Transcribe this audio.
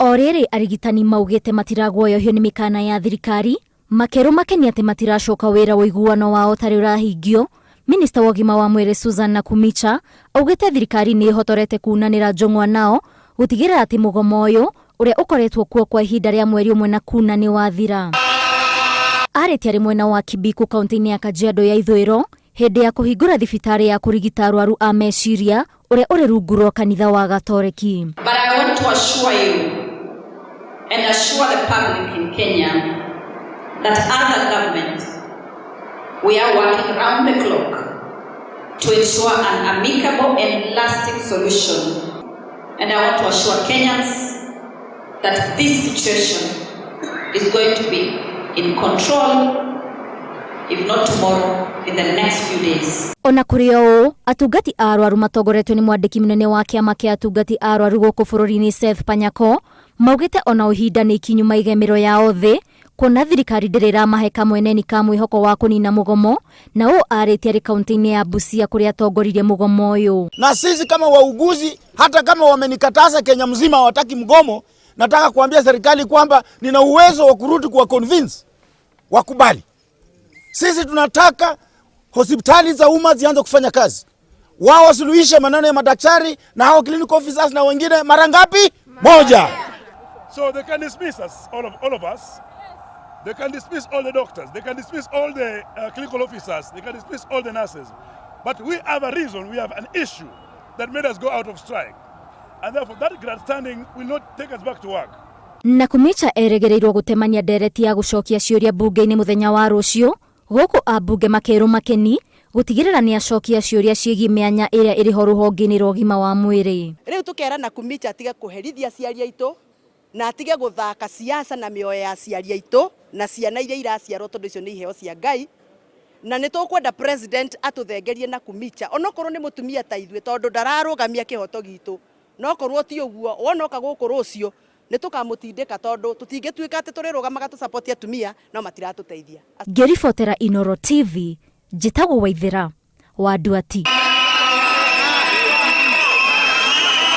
Orere arigitani maugete matiraguoyohio ni mikana ya thirikari makero makeni ati matiracoka wira wa iguano wao tari urahingio. Minista wa ũgima wa mwĩrĩ Susan Nakhumicha augete thirikari ni ihotorete kunanira njong'wa nao gutigirira ati mugomo uyu uria ukoretwo kuo kwa ihinda ria mweri umwe na kuna ni wathira. Arĩtie arĩ mwena wa Kibiku kaunti-inĩ ya Kajiado ya ithũĩro hĩndĩ ya kũhingũra thibitarĩ ya kũrigita arwaru a meciria ũrĩa ũrĩ rungu rwa kanitha wa Gatoreki. But I want to assure you and assure the public in Kenya that as a government we are working round the clock to ensure an amicable and lasting solution. And I want to assure Kenyans that this situation is going to be in control, if not tomorrow, in the next few days. Ona kuri o atungati a arwaru matongoretwo ni mwandiki munene wa kiama kia atungati a arwaru guku bururi-ini Seth Panyako maugite ona uhinda ni ikinyu maigemero yao thi kuona thirikari ndirira mahe kamweneni ka mwihoko wa kunina mugomo na o arĩtie arĩ kaunti-inĩ ya Busia kuria atongoririe mugomo uyu. Na sisi kama wauguzi, hata kama wamenikataza Kenya mzima hawataki mgomo, nataka kuambia serikali kwamba nina uwezo wa kurudi kwa convince wakubali. Sisi tunataka hospitali za umma zianze kufanya kazi. Wao wasuluhishe maneno ya madaktari na hao clinical officers na wengine mara ngapi? Moja. So they can dismiss us, all of us. They can dismiss all the doctors. They can dismiss all the clinical officers. They can dismiss all the nurses. But we have a reason, we have an issue that made us go out of strike. And therefore that grandstanding will not take us back to work. Nakhumicha eregereirwo gutemania ndereti ya gucokia ciuria bunge-ini muthenya wa rucio guku ambunge makero makeni gutigirira ni acokia ciuria ciegi mianya iria iri ho ruhonge-ini rwa ũgima wa mwĩrĩ. Riu tukera Nakhumicha atige kuherithia aciari aitu na atige guthaka siasa na mioyo ya aciari aitu na ciana iria iraciarwo tondu icio ni iheo cia Ngai, na ni tukwenda president atuthengerie Nakhumicha onokorwo ni mutumia ta ithwe tondu ndararugamia kihoto gitu, no korwo ti uguo wonoka guku rucio ni tukamutindika tondu tutingituika ati turirugamaga tu support atumia no matiratuteithia. Ngĩribotera Inooro TV, njĩtagwo Waithĩra wa Nduati.